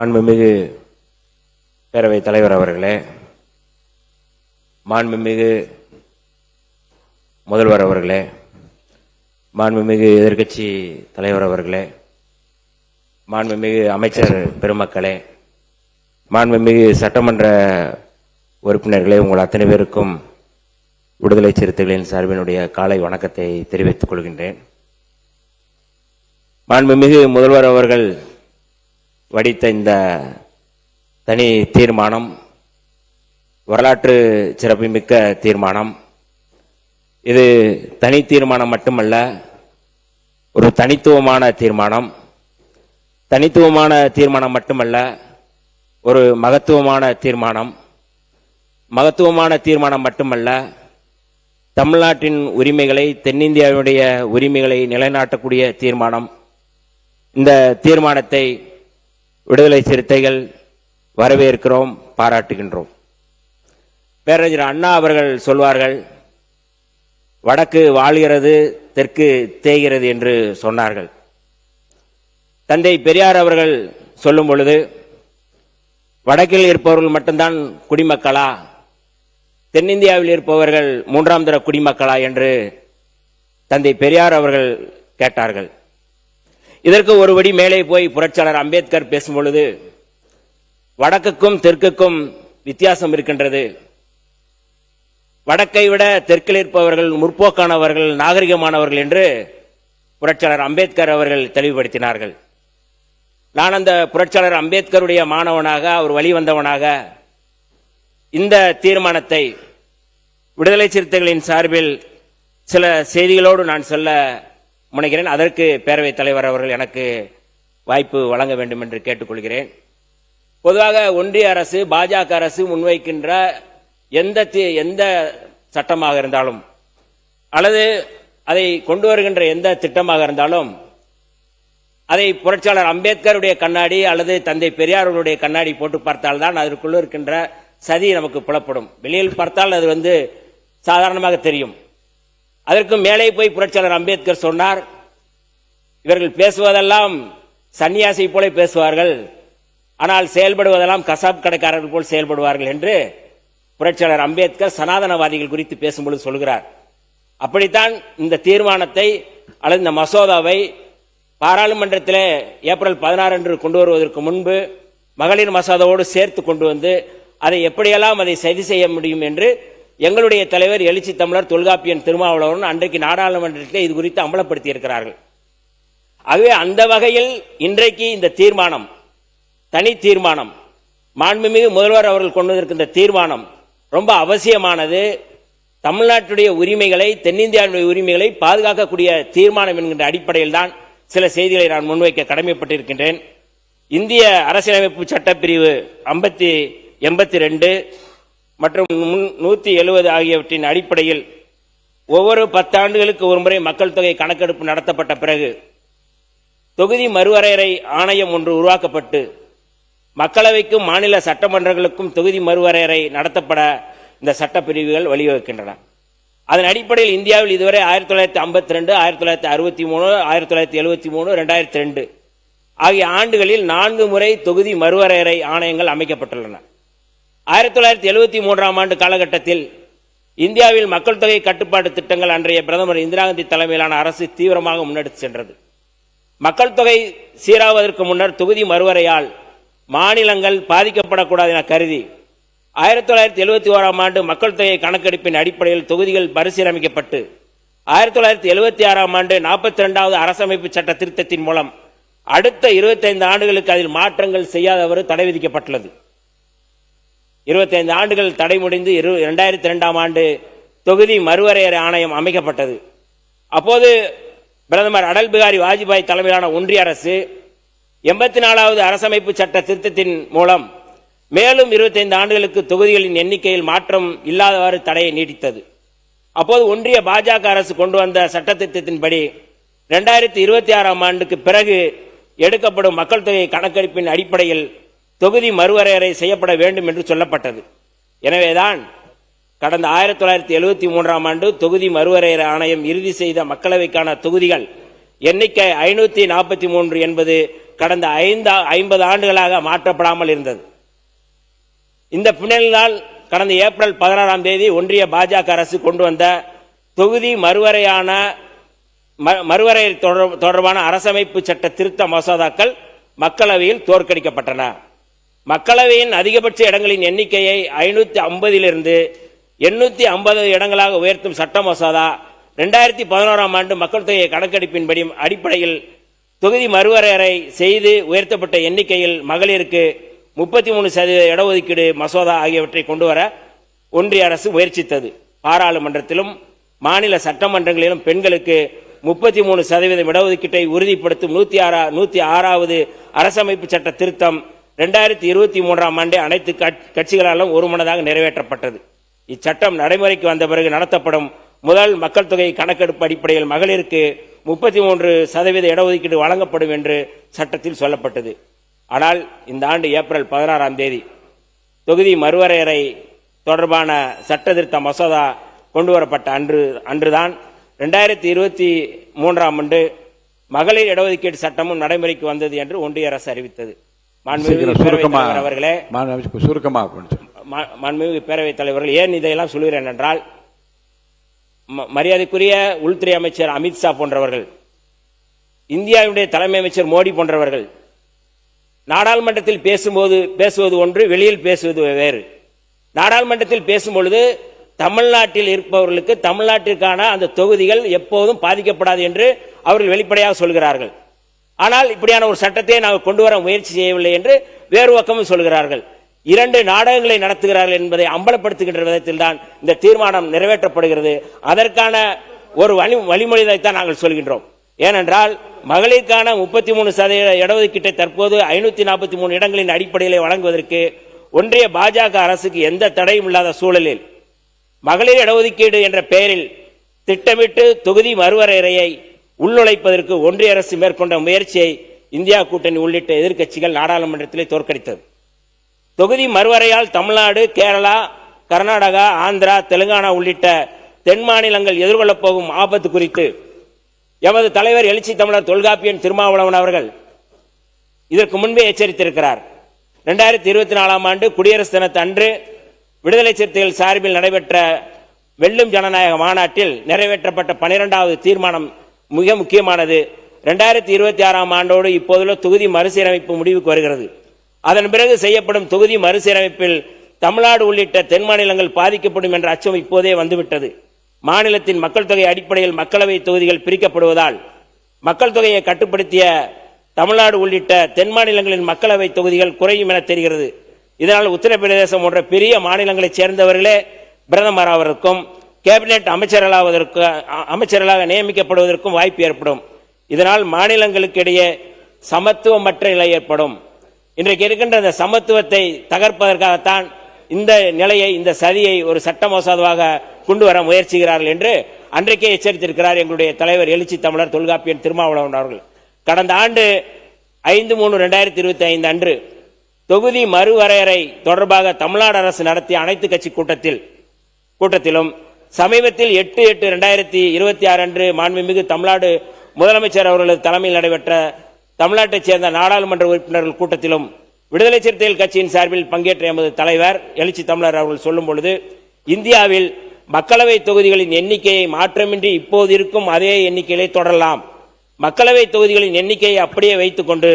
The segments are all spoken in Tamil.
மாண்புமிகு பேரவைத் தலைவர் அவர்களே, மாண்புமிகு முதல்வர் அவர்களே, மாண்புமிகு எதிர்க்கட்சி தலைவர் அவர்களே, மாண்புமிகு அமைச்சர் பெருமக்களே, மாண்புமிகு சட்டமன்ற உறுப்பினர்களே, உங்கள் அத்தனை பேருக்கும் விடுதலை சிறுத்தைகளின் சார்பினுடைய காலை வணக்கத்தை தெரிவித்துக் கொள்கின்றேன். மாண்புமிகு முதல்வர் அவர்கள் வடித்த இந்த தனி தீர்மானம் வரலாற்று சிறப்புமிக்க தீர்மானம். இது தனி தீர்மானம் மட்டுமல்ல, ஒரு தனித்துவமான தீர்மானம். தனித்துவமான தீர்மானம் மட்டுமல்ல, ஒரு மகத்துவமான தீர்மானம். மகத்துவமான தீர்மானம் மட்டுமல்ல, தமிழ்நாட்டின் உரிமைகளை, தென்னிந்தியாவுடைய உரிமைகளை நிலைநாட்டக்கூடிய தீர்மானம். இந்த தீர்மானத்தை விடுதலை சிறுத்தைகள் வரவேற்கிறோம், பாராட்டுகின்றோம். பேரறிஞர் அண்ணா அவர்கள் சொல்வார்கள், வடக்கு வாழ்கிறது, தெற்கு தேய்கிறது என்று சொன்னார்கள். தந்தை பெரியார் அவர்கள் சொல்லும் பொழுது, வடக்கில் இருப்பவர்கள் மட்டும்தான் குடிமக்களா, தென்னிந்தியாவில் இருப்பவர்கள் மூன்றாம் தர குடிமக்களா என்று தந்தை பெரியார் அவர்கள் கேட்டார்கள். இதற்கு ஒருபடி மேலே போய் புரட்சியாளர் அம்பேத்கர் பேசும் பொழுது, வடக்குக்கும் தெற்குக்கும் வித்தியாசம் இருக்கின்றது. வடக்கை விட தெற்கில் இருப்பவர்கள் முற்போக்கானவர்கள், நாகரிகமானவர்கள் என்று புரட்சியாளர் அம்பேத்கர் அவர்கள் தெளிவுபடுத்தினார்கள். நான் அந்த புரட்சியாளர் அம்பேத்கருடைய மாணவனாக, அவர் வழிவந்தவனாக இந்த தீர்மானத்தை விடுதலை சிறுத்தைகளின் சார்பில் சில செய்திகளோடு நான் சொல்ல முனைகிறேன். அதற்கு பேரவைத் தலைவர் அவர்கள் எனக்கு வாய்ப்பு வழங்க வேண்டும் என்று கேட்டுக்கொள்கிறேன். பொதுவாக ஒன்றிய அரசு, பாஜக அரசு முன்வைக்கின்ற எந்த சட்டமாக இருந்தாலும் அல்லது அதை கொண்டு வருகின்ற எந்த திட்டமாக இருந்தாலும் அதை புரட்சியாளர் அம்பேத்கருடைய கண்ணாடி அல்லது தந்தை பெரியாருடைய கண்ணாடி போட்டு பார்த்தால்தான் அதற்குள்ள இருக்கின்ற சதி நமக்கு புலப்படும். வெளியில் பார்த்தால் அது சாதாரணமாக தெரியும். அதற்கு மேலே போய் புரட்சியாளர் அம்பேத்கர் சொன்னார், இவர்கள் பேசுவதெல்லாம் சன்னியாசி போல பேசுவார்கள், ஆனால் செயல்படுவதெல்லாம் கசாப் கடைக்காரர்கள் போல் செயல்படுவார்கள் என்று புரட்சியாளர் அம்பேத்கர் சனாதனவாதிகள் குறித்து பேசும்பொழுது சொல்கிறார். அப்படித்தான் இந்த தீர்மானத்தை அல்லது இந்த மசோதாவை பாராளுமன்றத்தில் ஏப்ரல் 16 அன்று கொண்டு வருவதற்கு முன்பு மகளிர் மசோதாவோடு சேர்த்து கொண்டு வந்து அதை எப்படியெல்லாம் அதை சரி செய்ய முடியும் என்று எங்களுடைய தலைவர் எழுச்சி தமிழர் தொல்காப்பியன் திருமாவளவன் அன்றைக்கு நாடாளுமன்றத்தில் இது குறித்து அமலப்படுத்தி இருக்கிறார்கள். ஆகவே அந்த வகையில் இன்றைக்கு இந்த தீர்மானம், தனி தீர்மானம், மாண்புமிகு முதல்வர் அவர்கள் கொண்டு வந்திருக்கின்ற தீர்மானம் ரொம்ப அவசியமானது. தமிழ்நாட்டுடைய உரிமைகளை, தென்னிந்தியாவுடைய உரிமைகளை பாதுகாக்கக்கூடிய தீர்மானம் என்கின்ற அடிப்படையில் தான் சில செய்திகளை நான் முன்வைக்க கடமைப்பட்டிருக்கின்றேன். இந்திய அரசியலமைப்பு சட்டப்பிரிவு 82 மற்றும் 170 ஆகியவற்றின் அடிப்படையில் ஒவ்வொரு 10 ஆண்டுகளுக்கு ஒருமுறை மக்கள் தொகை கணக்கெடுப்பு நடத்தப்பட்ட பிறகு தொகுதி மறுவரையறை ஆணையம் ஒன்று உருவாக்கப்பட்டு மக்களவைக்கும் மாநில சட்டமன்றங்களுக்கும் தொகுதி மறுவரையறை நடத்தப்பட இந்த சட்டப்பிரிவுகள் வழிவகுக்கின்றன. அதன் அடிப்படையில் இந்தியாவில் இதுவரை 1952, 1963, 1973, 2002 ஆகிய ஆண்டுகளில் 4 முறை தொகுதி மறுவரையறை ஆணையங்கள் அமைக்கப்பட்டுள்ளன. 1973ஆம் ஆண்டு காலகட்டத்தில் இந்தியாவில் மக்கள் தொகை கட்டுப்பாட்டு திட்டங்கள் அன்றைய பிரதமர் இந்திரா காந்தி தலைமையிலான அரசு தீவிரமாக முன்னெடுத்து சென்றது. மக்கள் தொகை சீராவதற்கு முன்னர் தொகுதி மறுவரையால் மாநிலங்கள் பாதிக்கப்படக்கூடாது என கருதி 1971ஆம் ஆண்டு மக்கள் தொகை கணக்கெடுப்பின் அடிப்படையில் தொகுதிகள் மறுசீரமைக்கப்பட்டு 1976ஆம் ஆண்டு 42வது அரசமைப்பு சட்ட திருத்தத்தின் மூலம் அடுத்த 25 ஆண்டுகளுக்கு அதில் மாற்றங்கள் செய்யாதவறு தடை விதிக்கப்பட்டுள்ளது. 25 ஆண்டுகள் தடை முடிந்து 2002ஆம் ஆண்டு தொகுதி மறுவரையறை ஆணையம் அமைக்கப்பட்டது. அப்போது பிரதமர் அடல் பிகாரி வாஜ்பாய் தலைமையிலான ஒன்றிய அரசு 84வது அரசமைப்பு சட்ட திருத்தத்தின் மூலம் மேலும் 25 ஆண்டுகளுக்கு தொகுதிகளின் எண்ணிக்கையில் மாற்றம் இல்லாதவாறு தடையை நீடித்தது. அப்போது ஒன்றிய பாஜக அரசு கொண்டு வந்த சட்ட திருத்தத்தின்படி 2026ஆம் ஆண்டுக்கு பிறகு எடுக்கப்படும் மக்கள் தொகை கணக்கெடுப்பின் அடிப்படையில் தொகுதி மறுவரையறை செய்யப்பட வேண்டும் என்று சொல்லப்பட்டது. எனவேதான் கடந்த 1973ஆம் ஆண்டு தொகுதி மறுவரையறை ஆணையம் இறுதி செய்த மக்களவைக்கான தொகுதிகள் எண்ணிக்கை 543 என்பது கடந்த 50 ஆண்டுகளாக மாற்றப்படாமல் இருந்தது. இந்த பின்னணியால் கடந்த ஏப்ரல் 16ஆம் தேதி ஒன்றிய பாஜக அரசு கொண்டு வந்த தொகுதி மறுவரை தொடர்பான அரசமைப்பு சட்ட திருத்த மசோதாக்கள் மக்களவையில் தோற்கடிக்கப்பட்டன. மக்களவையின் அதிகபட்ச இடங்களின் எண்ணிக்கையை 550 850 இடங்களாக உயர்த்தும் சட்ட மசோதா 2011ஆம் ஆண்டு மக்கள் தொகை கணக்கெடுப்பின்படி அடிப்படையில் தொகுதி மறுவரையறை செய்து உயர்த்தப்பட்ட எண்ணிக்கையில் மகளிருக்கு 33% இடஒதுக்கீடு மசோதா ஆகியவற்றை கொண்டுவர ஒன்றிய அரசு முயற்சித்தது. பாராளுமன்றத்திலும் மாநில சட்டமன்றங்களிலும் பெண்களுக்கு 33% இடஒதுக்கீட்டை உறுதிப்படுத்தும் 106வது அரசமைப்பு சட்ட திருத்தம் 2023ஆம் ஆண்டு அனைத்து கட்சிகளாலும் ஒருமனதாக நிறைவேற்றப்பட்டது. இச்சட்டம் நடைமுறைக்கு வந்த பிறகு நடத்தப்படும் முதல் மக்கள் தொகை கணக்கெடுப்பு அடிப்படையில் மகளிருக்கு 33% இடஒதுக்கீடு வழங்கப்படும் என்று சட்டத்தில் சொல்லப்பட்டது. ஆனால் இந்த ஆண்டு ஏப்ரல் 16ஆம் தேதி தொகுதி மறுவரையறை தொடர்பான சட்ட திருத்த மசோதா கொண்டுவரப்பட்ட அன்றுதான் 2023ஆம் ஆண்டு மகளிர் இடஒதுக்கீடு சட்டமும் நடைமுறைக்கு வந்தது என்று ஒன்றிய அரசு அறிவித்தது. மாண்புமிகு பேரவைத் தலைவர்கள், ஏன் இதையெல்லாம் சொல்கிறேன் என்றால், மரியாதைக்குரிய உள்துறை அமைச்சர் அமித்ஷா போன்றவர்கள், இந்தியாவுடைய தலைமை அமைச்சர் மோடி போன்றவர்கள் நாடாளுமன்றத்தில் பேசுவது ஒன்று, வெளியில் பேசுவது வேறு. நாடாளுமன்றத்தில் பேசும்பொழுது தமிழ்நாட்டில் இருப்பவர்களுக்கு தமிழ்நாட்டிற்கான அந்த தொகுதிகள் எப்போதும் பாதிக்கப்படாது என்று அவர்கள் வெளிப்படையாக சொல்கிறார்கள். ஆனால் இப்படியான ஒரு சட்டத்தை நாங்கள் கொண்டு வர முயற்சி செய்யவில்லை என்று வேறு பக்கமும் சொல்கிறார்கள். 2 நாடகங்களை நடத்துகிறார்கள் என்பதை அம்பலப்படுத்துகின்ற விதத்தில் தான் இந்த தீர்மானம் நிறைவேற்றப்படுகிறது. அதற்கான ஒரு வழிமொழியைத்தான் நாங்கள் சொல்கின்றோம். ஏனென்றால் மகளிருக்கான 33% இடஒதுக்கீட்டை தற்போது 543 இடங்களின் அடிப்படையில் வழங்குவதற்கு ஒன்றிய பாஜக அரசுக்கு எந்த தடையும் இல்லாத சூழலில் மகளிர் இடஒதுக்கீடு என்ற பெயரில் திட்டமிட்டு தொகுதி மறுவரையறையை உள்நுழைப்பதற்கு ஒன்றிய அரசு மேற்கொண்ட முயற்சியை இந்தியா கூட்டணி உள்ளிட்ட எதிர்க்கட்சிகள் நாடாளுமன்றத்திலே தோற்கடித்தது. தொகுதி மறுவரையால் தமிழ்நாடு, கேரளா, கர்நாடகா, ஆந்திரா, தெலுங்கானா உள்ளிட்ட தென் மாநிலங்கள் எதிர்கொள்ளப் போகும் ஆபத்து குறித்து எமது தலைவர் எழுச்சி தமிழர் தொல்காப்பியன் திருமாவளவன் அவர்கள் இதற்கு முன்பே எச்சரித்திருக்கிறார். 2024ஆம் ஆண்டு குடியரசு தினத்து அன்று விடுதலை சிறுத்தைகள் சார்பில் நடைபெற்ற வெல்லும் ஜனநாயக மாநாட்டில் நிறைவேற்றப்பட்ட 12வது தீர்மானம் மிக முக்கியமானது. 2026ஆம் ஆண்டோடு இப்போதுள்ள தொகுதி மறுசீரமைப்பு முடிவுக்கு வருகிறது. அதன் பிறகு செய்யப்படும் தொகுதி மறுசீரமைப்பில் தமிழ்நாடு உள்ளிட்ட தென் மாநிலங்கள் பாதிக்கப்படும் என்ற அச்சம் இப்போதே வந்துவிட்டது. மாநிலத்தின் மக்கள் தொகை அடிப்படையில் மக்களவை தொகுதிகள் பிரிக்கப்படுவதால் மக்கள் தொகையை கட்டுப்படுத்திய தமிழ்நாடு உள்ளிட்ட தென் மாநிலங்களின் மக்களவை தொகுதிகள் குறையும் என தெரிகிறது. இதனால் உத்தரப்பிரதேசம் போன்ற பெரிய மாநிலங்களைச் சேர்ந்தவர்களே பிரதமராவதற்கும் கேபினெட் அமைச்சர்களாக நியமிக்கப்படுவதற்கும் வாய்ப்பு ஏற்படும். இதனால் மாநிலங்களுக்கு இடையே சமத்துவமற்ற நிலை ஏற்படும். இன்றைக்கு இருக்கின்ற இந்த சமத்துவத்தை தகர்ப்பதற்காகத்தான் இந்த நிலையை, இந்த சதியை ஒரு சட்ட மசோதாவாக கொண்டு வர முயற்சிக்கிறார்கள் என்று அன்றைக்கே எச்சரித்திருக்கிறார் எங்களுடைய தலைவர் எழுச்சி தமிழர் தொல்காப்பியன் திருமாவளவன் அவர்கள். கடந்த ஆண்டு 5/3/2025 அன்று தொகுதி மறுவரையறை தொடர்பாக தமிழ்நாடு அரசு நடத்திய அனைத்து கட்சி கூட்டத்திலும் சமீபத்தில் 8/8/2026 அன்று மாண்புமிகு தமிழ்நாடு முதலமைச்சர் அவர்களது தலைமையில் நடைபெற்ற தமிழ்நாட்டைச் சேர்ந்த நாடாளுமன்ற உறுப்பினர்கள் கூட்டத்திலும் விடுதலை சிறுத்தைகள் கட்சியின் சார்பில் பங்கேற்ற எமது தலைவர் எழுச்சி தமிழர் அவர்கள் சொல்லும் பொழுது, இந்தியாவில் மக்களவை தொகுதிகளின் எண்ணிக்கையை மாற்றமின்றி இப்போது இருக்கும் அதே எண்ணிக்கையை தொடரலாம், மக்களவை தொகுதிகளின் எண்ணிக்கையை அப்படியே வைத்துக் கொண்டு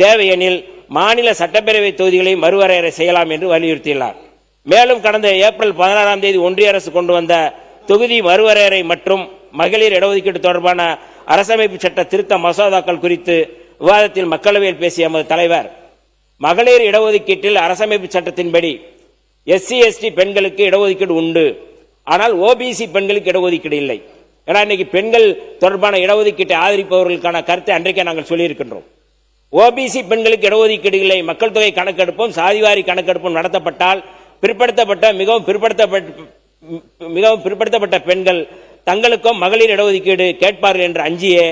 தேவையெனில் மாநில சட்டப்பேரவை தொகுதிகளை மறுவரையறை செய்யலாம் என்று வலியுறுத்தியுள்ளார். மேலும் கடந்த ஏப்ரல் 16ஆம் தேதி ஒன்றிய அரசு கொண்டு வந்த தொகுதி மறுவரையறை மற்றும் மகளிர் இடஒதுக்கீடு தொடர்பான அரசமைப்பு சட்ட திருத்த மசோதாக்கள் குறித்து விவாதத்தில் மக்களவையில் பேசிய எமது தலைவர், மகளிர் இடஒதுக்கீட்டில் அரசமைப்பு சட்டத்தின்படி SC/ST பெண்களுக்கு இடஒதுக்கீடு உண்டு, ஆனால் OBC பெண்களுக்கு இடஒதுக்கீடு இல்லை. ஏன்னா இன்னைக்கு பெண்கள் தொடர்பான இடஒதுக்கீட்டை ஆதரிப்பவர்களுக்கான கருத்தை அன்றைக்கே நாங்கள் சொல்லியிருக்கின்றோம். OBC பெண்களுக்கு இடஒதுக்கீடு இல்லை, மக்கள் தொகை கணக்கெடுப்பும் சாதிவாரி கணக்கெடுப்பும் நடத்தப்பட்டால் பிற்படுத்தப்பட்ட மிகவும் பிற்படுத்தப்பட்ட பெண்கள் தங்களுக்கும் மகளிர் இடஒதுக்கீடு கேட்பார்கள் என்று அஞ்சியே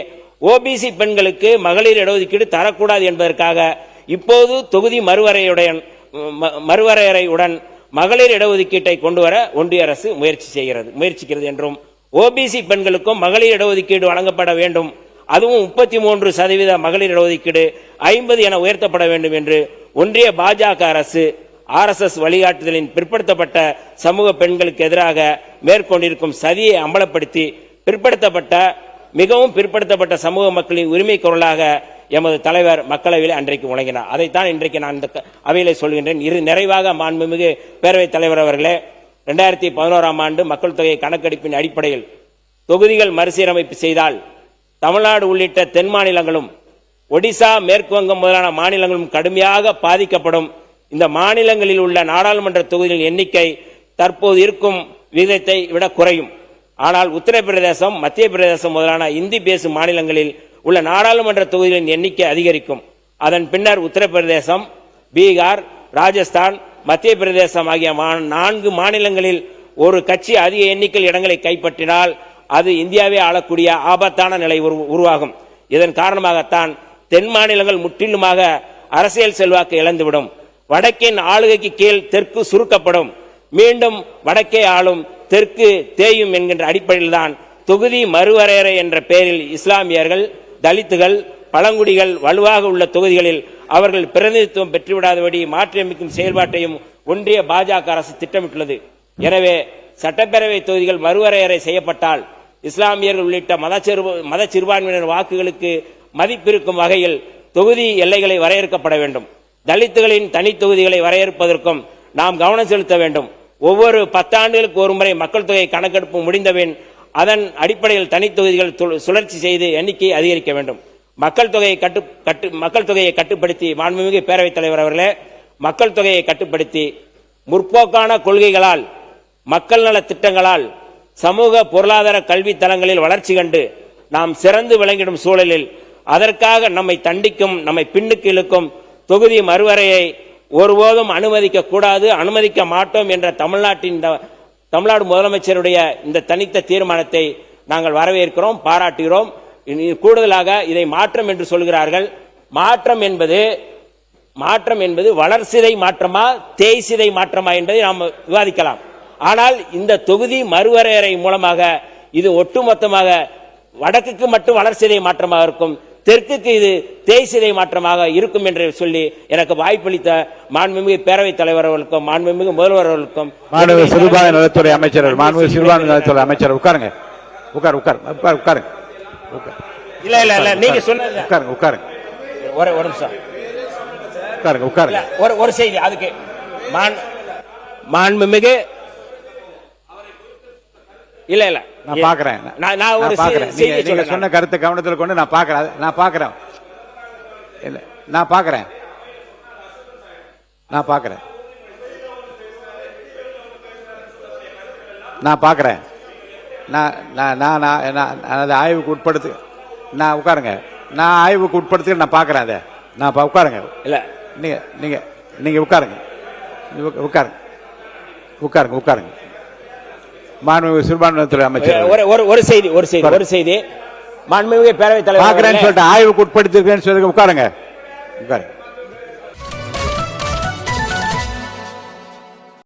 OBC பெண்களுக்கு மகளிர் இடஒதுக்கீடு தரக்கூடாது என்பதற்காக இப்போது தொகுதி மறுவரையறையுடன் மகளிர் இடஒதுக்கீட்டை கொண்டு வர ஒன்றிய அரசு முயற்சிக்கிறது என்றும், OBC பெண்களுக்கும் மகளிர் இடஒதுக்கீடு வழங்கப்பட வேண்டும், அதுவும் 33% மகளிர் இடஒதுக்கீடு 50 என உயர்த்தப்பட வேண்டும் என்று ஒன்றிய பாஜக அரசு RSS வழிகாட்டுதலின் பிற்படுத்தப்பட்ட சமூக பெண்களுக்கு எதிராக மேற்கொண்டிருக்கும் சதியை அம்பலப்படுத்தி மிகவும் பிற்படுத்தப்பட்ட சமூக மக்களின் உரிமை குரலாக எமது தலைவர் மக்களவையில் அன்றைக்கு முழங்கினார். அதைத்தான் இன்றைக்கு நான் இந்த அவையிலே சொல்கின்றேன். நிறைவாக மாண்புமிகு பேரவைத் தலைவர் அவர்களே, 2011ஆம் ஆண்டு மக்கள் தொகை கணக்கெடுப்பின் அடிப்படையில் தொகுதிகள் மறுசீரமைப்பு செய்தால் தமிழ்நாடு உள்ளிட்ட தென் மாநிலங்களும் ஒடிசா, மேற்கு வங்கம் முதலான மாநிலங்களும் கடுமையாக பாதிக்கப்படும். இந்த மாநிலங்களில் உள்ள நாடாளுமன்ற தொகுதிகளின் எண்ணிக்கை தற்போது இருக்கும் விகிதத்தை விட குறையும். ஆனால் உத்தரப்பிரதேசம், மத்திய பிரதேசம் முதலான இந்தி பேசும் மாநிலங்களில் உள்ள நாடாளுமன்ற தொகுதிகளின் எண்ணிக்கை அதிகரிக்கும். அதன் பின்னர் உத்தரப்பிரதேசம், பீகார், ராஜஸ்தான், மத்திய பிரதேசம் ஆகிய 4 மாநிலங்களில் ஒரு கட்சி அதிக எண்ணிக்கையில் இடங்களை கைப்பற்றினால் அது இந்தியாவே ஆளக்கூடிய ஆபத்தான நிலை உருவாகும். இதன் காரணமாகத்தான் தென் மாநிலங்கள் முற்றிலுமாக அரசியல் செல்வாக்கு இழந்துவிடும். வடக்கின் ஆளுகைக்கு கீழ் தெற்கு சுருக்கப்படும். மீண்டும் வடக்கே ஆளும், தெற்கு தேயும் என்கின்ற அடிப்படையில் தான் தொகுதி மறுவரையறை என்ற பெயரில் இஸ்லாமியர்கள், தலித்துகள், பழங்குடிகள் வலுவாக உள்ள தொகுதிகளில் அவர்கள் பிரதிநிதித்துவம் பெற்றுவிடாதபடி மாற்றியமைக்கும் செயல்பாட்டையும் ஒன்றிய பாஜக அரசு திட்டமிட்டுள்ளது. எனவே சட்டப்பேரவை தொகுதிகள் மறுவரையறை செய்யப்பட்டால் இஸ்லாமியர்கள் உள்ளிட்ட மத சிறுபான்மையினர் வாக்குகளுக்கு மதிப்பிருக்கும் வகையில் தொகுதி எல்லைகளை வரையறுக்கப்பட வேண்டும். தலித்துகளின் தனி தொகுதிகளை வரையறுப்பதற்கும் நாம் கவனம் செலுத்த வேண்டும். ஒவ்வொரு 10 ஆண்டுகளுக்கு ஒருமுறை மக்கள் தொகை கணக்கெடுப்பு முடிந்தபின் அதன் அடிப்படையில் தனி தொகுதிகள் சுழற்சி செய்து எண்ணிக்கையை அதிகரிக்க வேண்டும். மக்கள் தொகையை கட்டுப்படுத்தி மாண்புமிகு பேரவைத் தலைவர் அவர்களே, மக்கள் தொகையை கட்டுப்படுத்தி முற்போக்கான கொள்கைகளால், மக்கள் நல திட்டங்களால், சமூக பொருளாதார கல்வி தளங்களில் வளர்ச்சி கண்டு நாம் சிறந்து விளங்கிடும் சூழலில் அதற்காக நம்மை தண்டிக்கும், நம்மை பின்னுக்கு இழுக்கும் தொகுதி மறுவரையை ஒருபோதும் அனுமதிக்க கூடாது, அனுமதிக்க மாட்டோம் என்ற தமிழ்நாடு முதலமைச்சருடைய இந்த தனித்த தீர்மானத்தை நாங்கள் வரவேற்கிறோம், பாராட்டுகிறோம். கூடுதலாக இதை மாற்றம் என்று சொல்கிறார்கள். மாற்றம் என்பது வளர்சிதை மாற்றமா, தேய்சிதை மாற்றமா என்பதை நாம் விவாதிக்கலாம். ஆனால் இந்த தொகுதி மறுவரையறை மூலமாக இது ஒட்டுமொத்தமாக வடக்குக்கு மட்டும் வளர்சிதை மாற்றமாக இருக்கும், தெற்குக்கு இது தேய்சிதை மாற்றமாக இருக்கும் என்று சொல்லி எனக்கு வாய்ப்பளித்த மாண்புமிகு பேரவைத் தலைவர் அவர்களுக்கும் மாண்புமிகு முதல்வர் அவர்களுக்கும் மாண்புமிகு சிறுபான்மை நலத்துறை அமைச்சர் உட்காருங்க. இல்ல நீங்க சொன்னது உட்காருங்க. ஒரு நிமிஷம் உட்காருங்க. ஒரு செய்தி அதுக்கு மாண்புமிகு இல்ல நான் பாக்குறேன். நீங்க சொன்ன கருத்தை கவனத்தில் கொண்டு நான் பாக்குறேன். ஆய்வுக்கு உட்படுத்து. நான் உட்காருங்க. நான் ஆய்வுக்கு உட்படுத்து நான் பாக்குறேன். அதை நான் உட்காருங்க. இல்ல நீங்க உட்காருங்க. மாண்புமிகு சிறுபான்மைத்துறை அமைச்சர் ஒரு செய்தி மாண்புமிகு பேரவைத் தலைவர் ஆய்வுக்கு உட்படுத்தி உட்காருங்க.